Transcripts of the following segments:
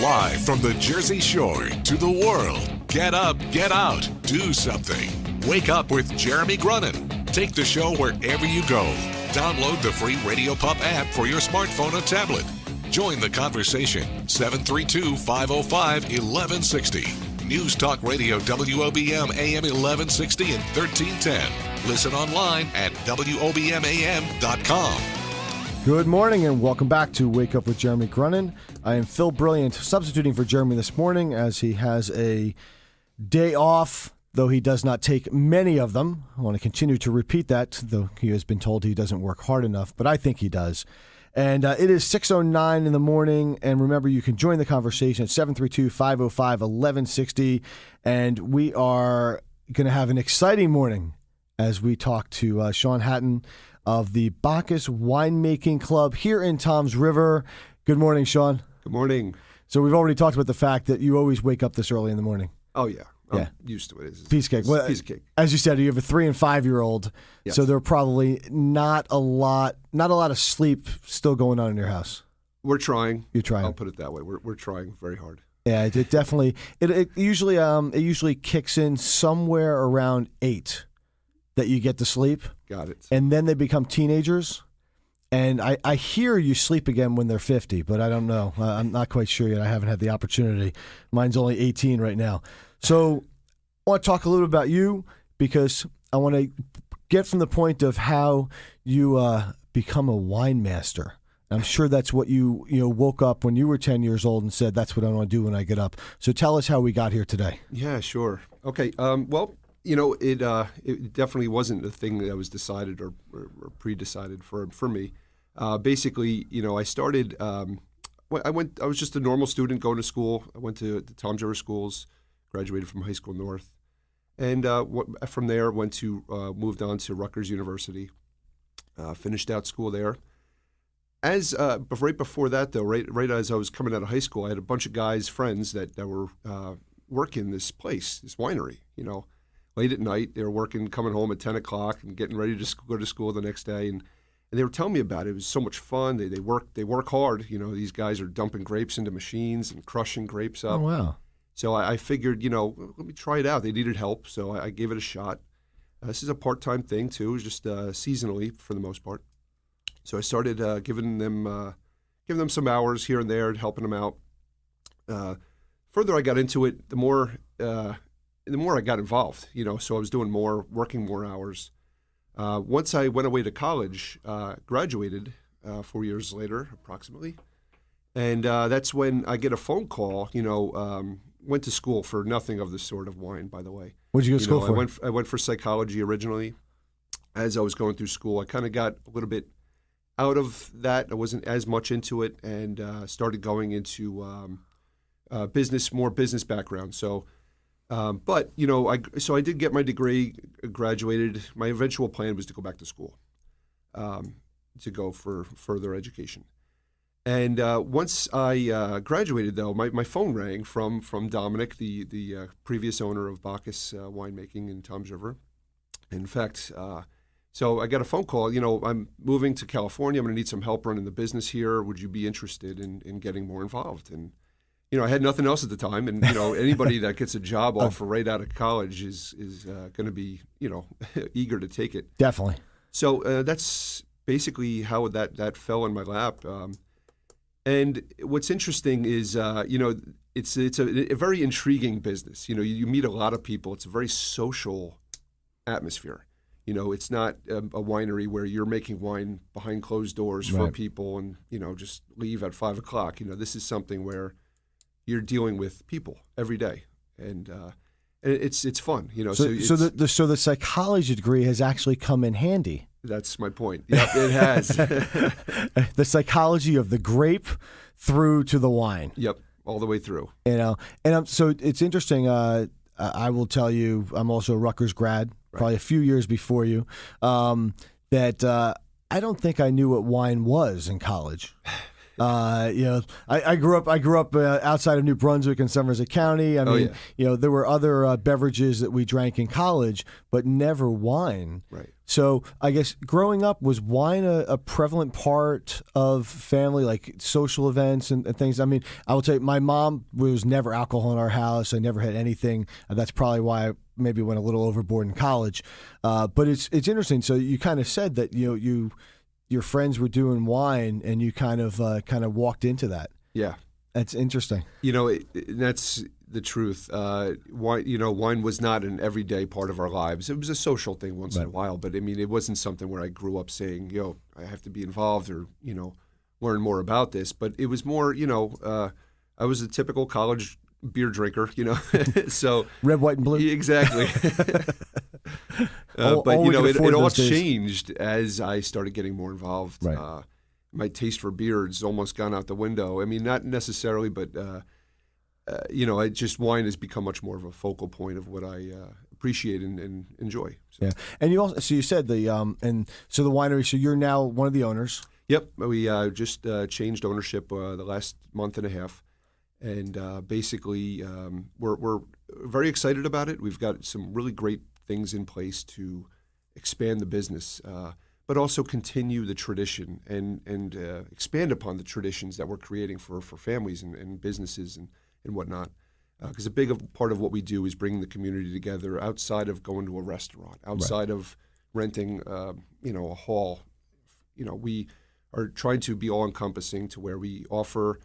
Live from the Jersey Shore to the world. Get up, get out, do something. Wake up with Jeremy Grunin. Take the show wherever you go. Download the free Radio Pup app for your smartphone or tablet. Join the conversation. 732-505-1160. News Talk Radio WOBM AM 1160 and 1310. Listen online at WOBMAM.com. Good morning and welcome back to Wake Up with Jeremy Grunin. I am Phil Brilliant, substituting for Jeremy this morning as he has a day off, though he does not take many of them. I want to continue to repeat that, though he has been told he doesn't work hard enough, but I think he does. And it is 6:09 in the morning, and remember, you can join the conversation at 732-505-1160, and we are going to have an exciting morning as we talk to Shaun Hatton of the Bacchus Winemaking Club here in Toms River. Good morning, Shaun. Good morning. So we've already talked about the fact that you always wake up this early in the morning. Oh, yeah. I'm used to it. It's piece of cake. Well, piece of cake. As you said, you have a 3- and 5-year-old, Yes. so there are probably not a lot of sleep still going on in your house. We're trying. You're trying. I'll put it that way. We're trying very hard. Yeah, it definitely. It usually kicks in somewhere around 8 that you get to sleep. Got it. And then they become teenagers. And I hear you sleep again when they're 50, but I don't know. I'm not quite sure yet. I haven't had the opportunity. Mine's only 18 right now. So I want to talk a little about you because I want to get from the point of how you become a wine master. I'm sure that's what you woke up when you were 10 years old and said, that's what I want to do when I get up. So tell us how we got here today. Yeah, sure. Okay. Well, it definitely wasn't a thing that was decided or pre-decided for me. Basically, I started. I was just a normal student going to school. I went to the Toms River schools, graduated from High School North, and from there moved on to Rutgers University. Finished out school there. But right before that, though, right as I was coming out of high school, I had a bunch of guys, friends that were working this place, this winery. Late at night, they were working, coming home at 10 o'clock and getting ready to go to school the next day. And they were telling me about it. It was so much fun. They work hard. These guys are dumping grapes into machines and crushing grapes up. Oh, wow. So I figured, let me try it out. They needed help, so I gave it a shot. This is a part-time thing, too. It was just seasonally for the most part. So I started giving them some hours here and there, helping them out. Further I got into it, the more I got involved, so I was doing working more hours. Once I went away to college, graduated 4 years later, approximately, and that's when I get a phone call. Went to school for nothing of the sort of wine, by the way. What did you go to school for? I went for psychology originally. As I was going through school, I kind of got a little bit out of that. I wasn't as much into it, and started going into more business background. So. But I did get my degree, graduated. My eventual plan was to go back to school, to go for further education. And once I graduated, though, my phone rang from Dominic, the previous owner of Bacchus Winemaking in Toms River. In fact, so I got a phone call. I'm moving to California. I'm going to need some help running the business here. Would you be interested in getting more involved? And I had nothing else at the time, and anybody that gets a job offer right out of college is going to be eager to take it. Definitely. So that's basically how that fell in my lap. And what's interesting is it's a very intriguing business. You meet a lot of people. It's a very social atmosphere. It's not a winery where you're making wine behind closed doors for people and just leave at 5 o'clock. This is something where you're dealing with people every day, and it's fun, So the psychology degree has actually come in handy. That's my point. Yep, it has. The psychology of the grape through to the wine. Yep, all the way through. So it's interesting. I will tell you, I'm also a Rutgers grad, probably a few years before you. That I don't think I knew what wine was in college. I grew up outside of New Brunswick in Somerset County. I mean, there were other beverages that we drank in college, but never wine. Right. So I guess growing up, was wine a prevalent part of family, like social events and things? I mean, I will tell you, my mom was never alcohol in our house. I never had anything. That's probably why I maybe went a little overboard in college. But it's interesting. So you kind of said that your friends were doing wine, and you kind of walked into that. Yeah, that's interesting. That's the truth. Wine was not an everyday part of our lives. It was a social thing once in a while, but I mean, it wasn't something where I grew up saying, I have to be involved or learn more about this. But it was more, I was a typical college beer drinker, so red, white, and blue. Exactly. But it all changed as I started getting more involved. Right. My taste for beer has almost gone out the window. I mean, not necessarily, but wine has become much more of a focal point of what I appreciate and enjoy. So. Yeah, and you said the winery. So you're now one of the owners. Yep, we just changed ownership the last month and a half. And basically, we're very excited about it. We've got some really great things in place to expand the business, but also continue the tradition and expand upon the traditions that we're creating for families and businesses and whatnot. Because a big part of what we do is bring the community together outside of going to a restaurant, outside of renting, a hall. We are trying to be all-encompassing to where we offer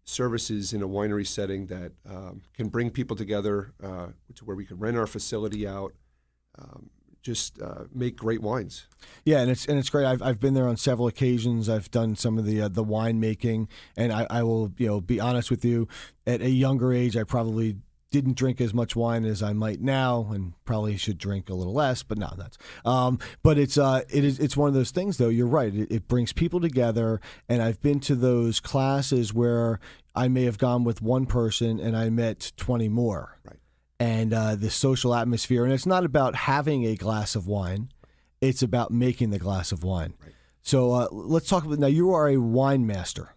services in a winery setting that can bring people together to where we can rent our facility out, make great wines. Yeah, and it's great. I've been there on several occasions. I've done some of the wine making, and I will be honest with you. At a younger age, I probably didn't drink as much wine as I might now, and probably should drink a little less. But no, that's. But it's one of those things, though. You're right. It brings people together, and I've been to those classes where I may have gone with one person and I met 20 more. Right. And the social atmosphere, and it's not about having a glass of wine; it's about making the glass of wine. Right. So let's talk about now. You are a wine master.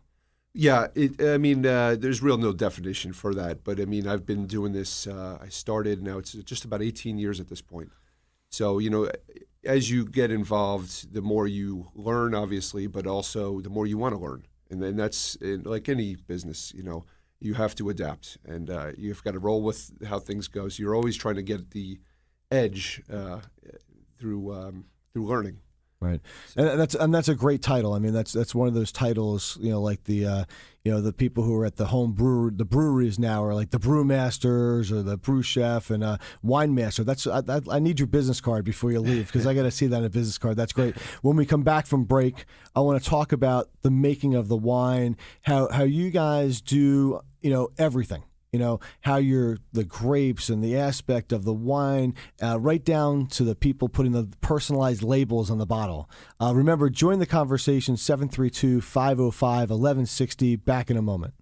Yeah, there's no definition for that, but I mean, I've been doing this. I started, now it's just about 18 years at this point. So, as you get involved, the more you learn, obviously, but also the more you want to learn. And then that's like any business, you have to adapt, and you've got to roll with how things go. So you're always trying to get the edge through learning. Right, and that's a great title. I mean, that's one of those titles, like the people who are at the breweries now are like the brewmasters or the brew chef and wine master. I need your business card before you leave, because I got to see that on a business card. That's great. When we come back from break, I want to talk about the making of the wine, how you guys do everything. How the grapes and the aspect of the wine, right down to the people putting the personalized labels on the bottle. Remember, join the conversation, 732-505-1160. Back in a moment.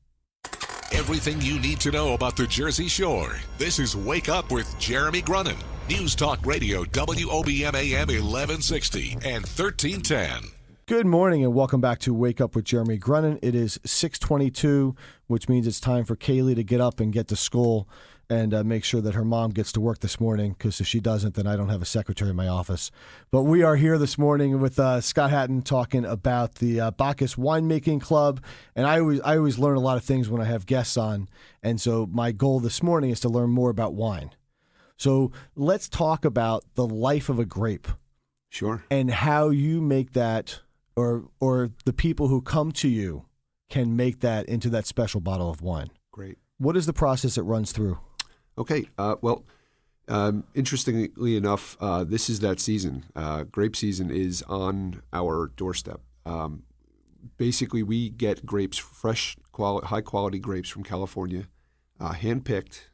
Everything you need to know about the Jersey Shore. This is Wake Up with Jeremy Grunin. News Talk Radio, WOBM AM 1160 and 1310. Good morning and welcome back to Wake Up with Jeremy Grunin. It is 6:22, which means it's time for Kaylee to get up and get to school and make sure that her mom gets to work this morning, because if she doesn't, then I don't have a secretary in my office. But we are here this morning with Scott Hatton talking about the Bacchus Winemaking Club, and I always learn a lot of things when I have guests on, and so my goal this morning is to learn more about wine. So let's talk about the life of a grape. Sure. And how you make that, or the people who come to you can make that into that special bottle of wine. Great. What is the process it runs through? Okay. Interestingly enough, this is that season. Grape season is on our doorstep. Basically, we get grapes, fresh, high-quality grapes from California, hand-picked,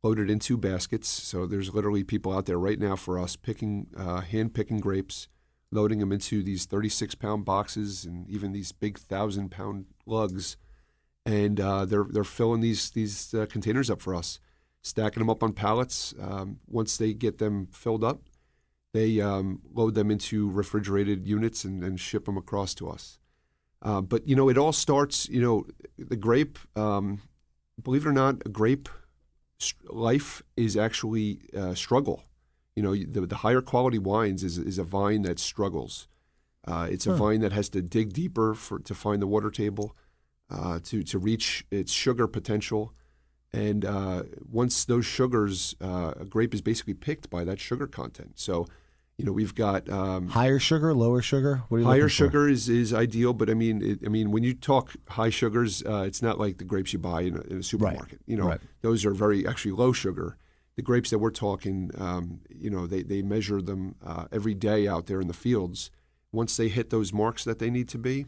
loaded into baskets. So there's literally people out there right now for us hand-picking grapes, loading them into these 36-pound boxes and even these big 1,000-pound lugs, and they're filling these containers up for us, stacking them up on pallets. Once they get them filled up, they load them into refrigerated units and ship them across to us. But it all starts. The grape. Believe it or not, a grape life is actually struggle. The higher quality wines is a vine that struggles. It's a vine that has to dig deeper to find the water table, to reach its sugar potential. And once those sugars, a grape is basically picked by that sugar content. So, we've got higher sugar, lower sugar. What are you higher looking sugar is ideal, but I mean, when you talk high sugars, it's not like the grapes you buy in a supermarket. Right. Those are very actually low sugar. The grapes that we're talking, they measure them every day out there in the fields. Once they hit those marks that they need to be,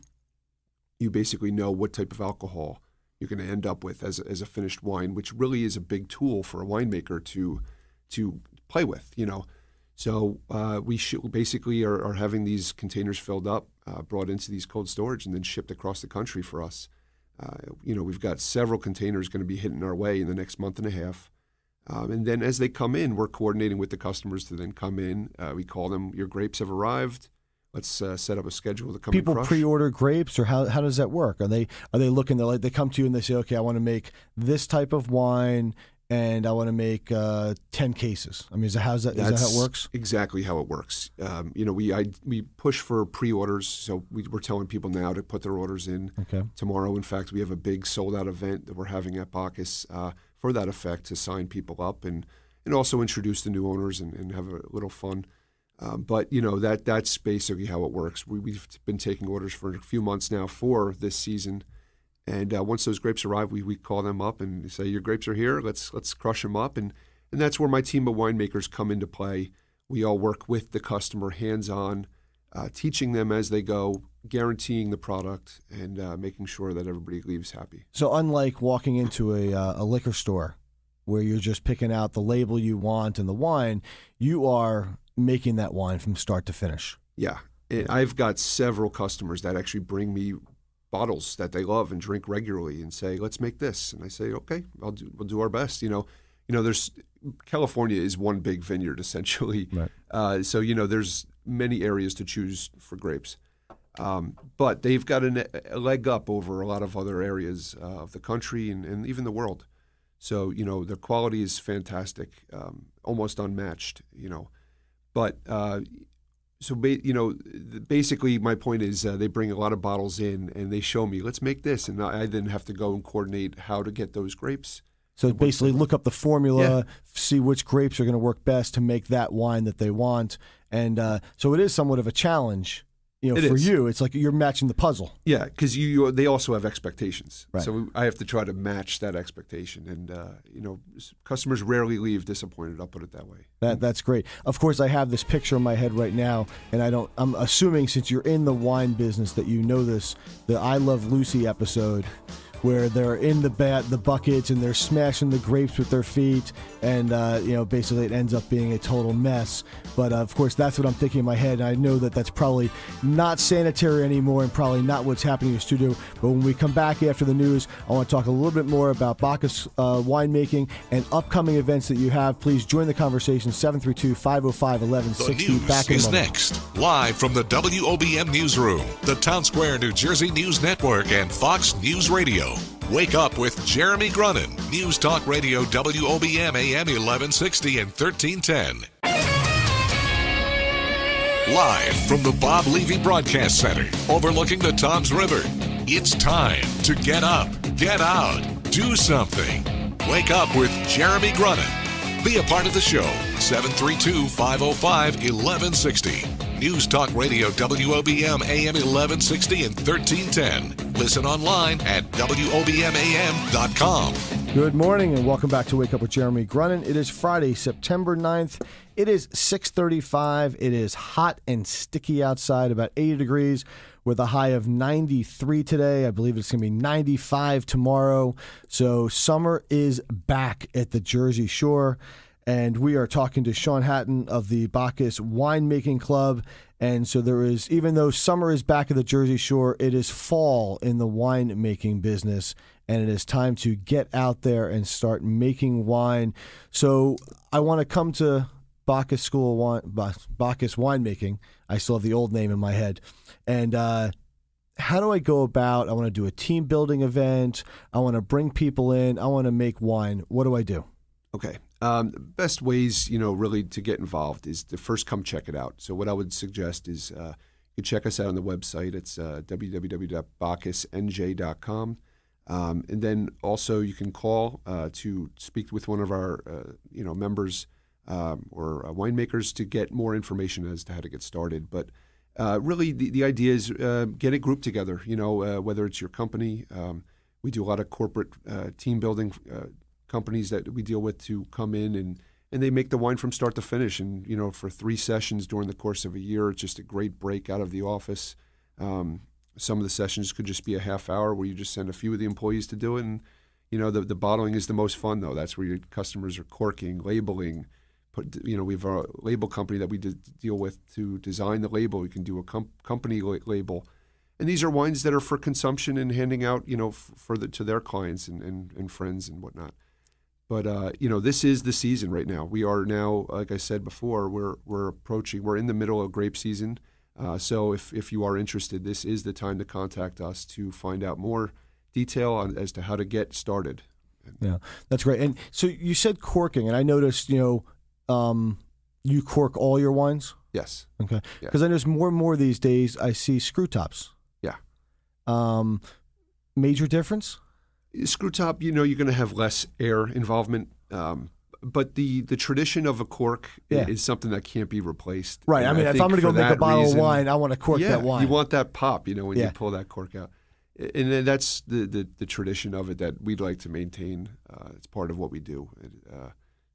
you basically know what type of alcohol you're going to end up with as a finished wine, which really is a big tool for a winemaker to play with. So we basically are having these containers filled up, brought into these cold storage, and then shipped across the country for us. We've got several containers going to be hitting our way in the next month and a half. And then as they come in, we're coordinating with the customers to then come in. We call them, your grapes have arrived. Let's set up a schedule to come People and crush. pre-order grapes, or how does that work? Are they looking? They come to you and they say, okay, I want to make this type of wine, and I want to make 10 cases. I mean, is that how it works? Exactly how it works. We push for pre-orders, so we're telling people now to put their orders in. Okay. Tomorrow, in fact, we have a big sold-out event that we're having at Bacchus for that effect, to sign people up and also introduce the new owners and have a little fun. But that's basically how it works. We've been taking orders for a few months now for this season, and once those grapes arrive, we call them up and say, your grapes are here. Let's crush them up, and that's where my team of winemakers come into play. We all work with the customer hands-on, teaching them as they go, guaranteeing the product, and making sure that everybody leaves happy. So unlike walking into a liquor store where you're just picking out the label you want and the wine, you are making that wine from start to finish. Yeah. I've got several customers that actually bring me bottles that they love and drink regularly and say, let's make this. And I say, okay, we'll do our best. There's California is one big vineyard essentially. Right. So, there's many areas to choose for grapes. But they've got a leg up over a lot of other areas of the country and even the world. So, the quality is fantastic, almost unmatched, But basically my point is they bring a lot of bottles in and they show me, let's make this. And I then have to go and coordinate how to get those grapes. So basically look up the formula, see which grapes are going to work best to make that wine that they want. And so it is somewhat of a challenge. For you, it's like you're matching the puzzle. Yeah, because they also have expectations. Right. So I have to try to match that expectation. And, customers rarely leave disappointed, I'll put it that way. That's great. Of course, I have this picture in my head right now, and I'm assuming since you're in the wine business that you know this, the I Love Lucy episode, where they're in the buckets and they're smashing the grapes with their feet, and basically it ends up being a total mess. But of course, that's what I'm thinking in my head. And I know that that's probably not sanitary anymore, and probably not what's happening in the studio. But when we come back after the news, I want to talk a little bit more about Bacchus winemaking and upcoming events that you have. Please join the conversation. 732-505-1160. The news Back in a is moment. next, live from the WOBM newsroom, the Town Square, New Jersey News Network, and Fox News Radio. Wake up with Jeremy Grunin, News Talk Radio WOBM AM 1160 and 1310. Live from the Bob Levy Broadcast Center, overlooking the Toms River. It's time to get up, get out, do something. Wake up with Jeremy Grunin. Be a part of the show. 732-505-1160. News Talk Radio WOBM AM 1160 and 1310. Listen online at WOBMAM.com. Good morning and welcome back to Wake Up with Jeremy Grunin. It is Friday, September 9th. It is 6:35. It is hot and sticky outside, about 80 degrees with a high of 93 today. I believe it's going to be 95 tomorrow. So summer is back at the Jersey Shore. And we are talking to Shaun Hatton of the Bacchus Winemaking Club. And so there is, even though summer is back at the Jersey Shore, it is fall in the winemaking business. And it is time to get out there and start making wine. So I want to come to Bacchus School of Bacchus Winemaking. I still have the old name in my head. And how do I go about? I want to do a team building event. I want to bring people in. I want to make wine. What do I do? Okay. Best ways, really to get involved is to first come check it out. So what I would suggest is you can check us out on the website. It's www.bacchusnj.com. And then also you can call to speak with one of our, members or winemakers to get more information as to how to get started. But really, the idea is get a group together, whether it's your company. We do a lot of corporate team building companies that we deal with to come in and they make the wine from start to finish. And, for 3 sessions during the course of a year, it's just a great break out of the office. Some of the sessions could just be a half hour where you just send a few of the employees to do it. And, the bottling is the most fun, though. That's where your customers are corking, labeling. We have a label company that we deal with to design the label. We can do a company label. And these are wines that are for consumption and handing out, to their clients and friends and whatnot. But, this is the season right now. We are now, like I said before, we're in the middle of grape season. So if you are interested, this is the time to contact us to find out more detail as to how to get started. Yeah, that's great. And so you said corking, and I noticed, you cork all your wines? Yes. Okay. Because I notice more and more these days I see screw tops. Yeah. Major difference? Screw top, you're going to have less air involvement. But the tradition of a cork is something that can't be replaced. Right. And if I'm going to go make a bottle of wine, I want to cork that wine. You want that pop, when you pull that cork out. And then that's the tradition of it that we'd like to maintain. It's part of what we do.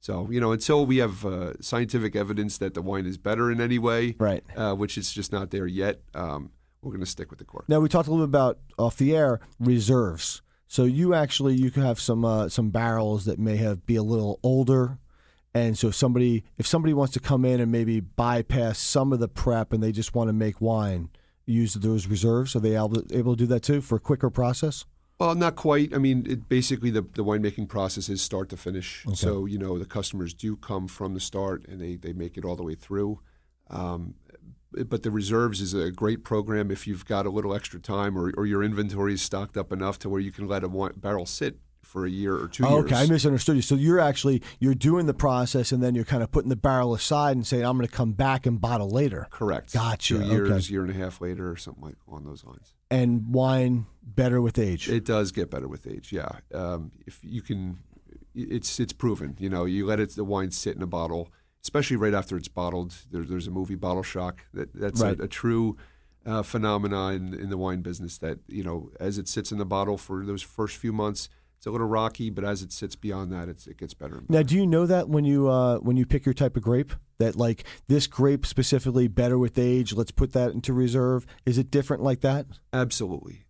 So, until we have scientific evidence that the wine is better in any way, right. Which is just not there yet, we're going to stick with the cork. Now, we talked a little bit about, off the air, reserves. So you can have some barrels that may be a little older, and so if somebody wants to come in and maybe bypass some of the prep and they just want to make wine, use those reserves. Are they able to do that too for a quicker process? Well, not quite. Basically the winemaking process is start to finish. Okay. So the customers do come from the start and they make it all the way through. But the reserves is a great program if you've got a little extra time or your inventory is stocked up enough to where you can let a barrel sit for a year or 2 years. Okay, I misunderstood you. So you're doing the process and then you're kind of putting the barrel aside and saying, I'm going to come back and bottle later. Correct. Gotcha. 2 years, okay. Year and a half later or something like along those lines. And wine better with age. It does get better with age, yeah. If you can, it's proven. You let the wine sit in a bottle, especially right after it's bottled. There's a movie, Bottle Shock. That's right. a true phenomenon in the wine business that, as it sits in the bottle for those first few months, it's a little rocky, but as it sits beyond that, it gets better and better. Now, do you know that when you pick your type of grape, that like this grape specifically better with age, let's put that into reserve? Is it different like that? Absolutely.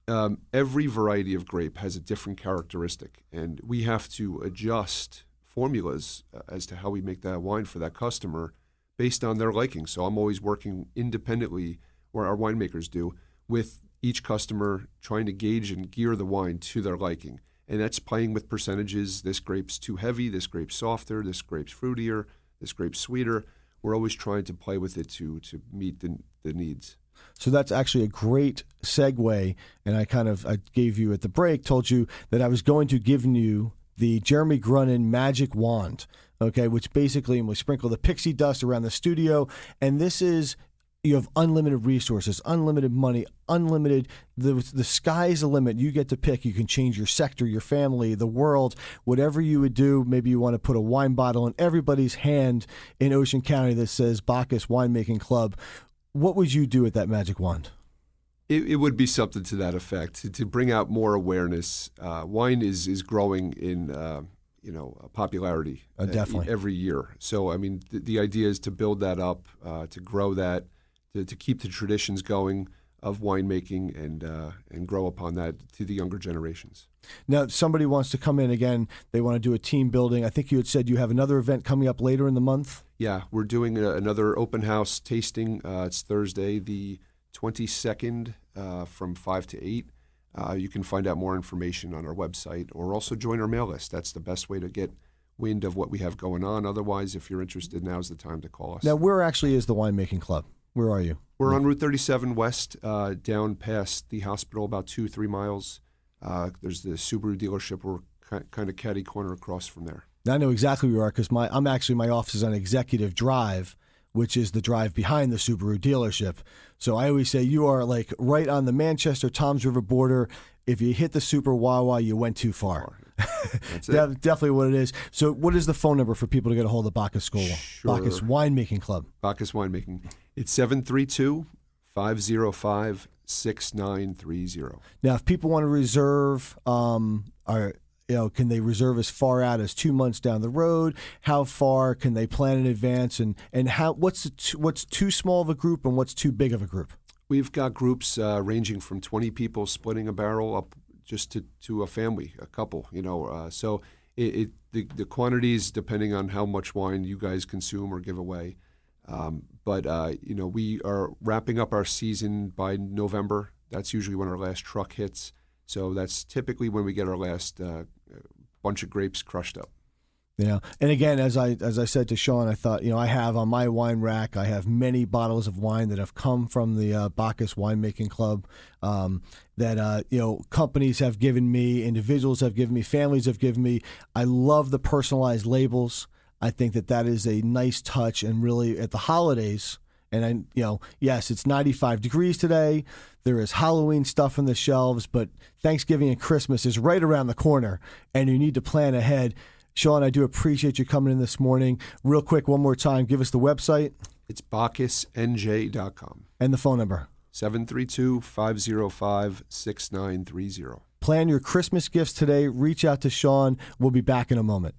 Every variety of grape has a different characteristic, and we have to adjust formulas as to how we make that wine for that customer based on their liking. So I'm always working independently, where our winemakers do, with each customer, trying to gauge and gear the wine to their liking. And that's playing with percentages. This grape's too heavy, this grape's softer, this grape's fruitier, this grape's sweeter. We're always trying to play with it to meet the needs. So that's actually a great segue. And I gave you at the break, told you that I was going to give you the Jeremy Grunin magic wand, okay, which basically we sprinkle the pixie dust around the studio. And this is, you have unlimited resources, unlimited money, unlimited, the sky's the limit. You get to pick. You can change your sector, your family, the world, whatever you would do. Maybe you want to put a wine bottle in everybody's hand in Ocean County that says Bacchus Winemaking Club. What would you do with that magic wand? It would be something to that effect, to bring out more awareness. Wine is growing in popularity definitely every year. So the idea is to build that up, to grow that, to keep the traditions going of winemaking and grow upon that to the younger generations. Now, if somebody wants to come in again, they want to do a team building. I think you had said you have another event coming up later in the month. Yeah, we're doing another open house tasting. It's Thursday, the 22nd, from 5 to 8. You can find out more information on our website or also join our mail list. That's the best way to get wind of what we have going on. Otherwise, if you're interested, now's the time to call us. Now, where actually is the winemaking club? Where are you? We're on Route 37 West, down past the hospital, about 2-3 miles. There's the Subaru dealership. We're kind of catty corner across from there. I know exactly where you are because my office is on Executive Drive, which is the drive behind the Subaru dealership. So I always say you are like right on the Manchester-Toms River border. If you hit the Super Wawa, you went too far. That's it. Definitely what it is. So what is the phone number for people to get a hold of Bacchus School? Sure. Bacchus Winemaking Club. Bacchus Winemaking. It's 732-505-6930. Now, if people want to reserve, can they reserve as far out as 2 months down the road? How far can they plan in advance? And what's too small of a group and what's too big of a group? We've got groups ranging from 20 people splitting a barrel up just to a family, a couple. So the quantities depending on how much wine you guys consume or give away. But we are wrapping up our season by November. That's usually when our last truck hits. So that's typically when we get our last bunch of grapes crushed up. Yeah, and again, as I said to Shaun, I thought, I have on my wine rack, I have many bottles of wine that have come from the Bacchus Winemaking Club that companies have given me, individuals have given me, families have given me. I love the personalized labels. I think that is a nice touch, and really at the holidays. And yes, it's 95 degrees today. There is Halloween stuff on the shelves, but Thanksgiving and Christmas is right around the corner, and you need to plan ahead. Shaun, I do appreciate you coming in this morning. Real quick, one more time, give us the website. It's BacchusNJ.com. And the phone number. 732-505-6930. Plan your Christmas gifts today. Reach out to Shaun. We'll be back in a moment.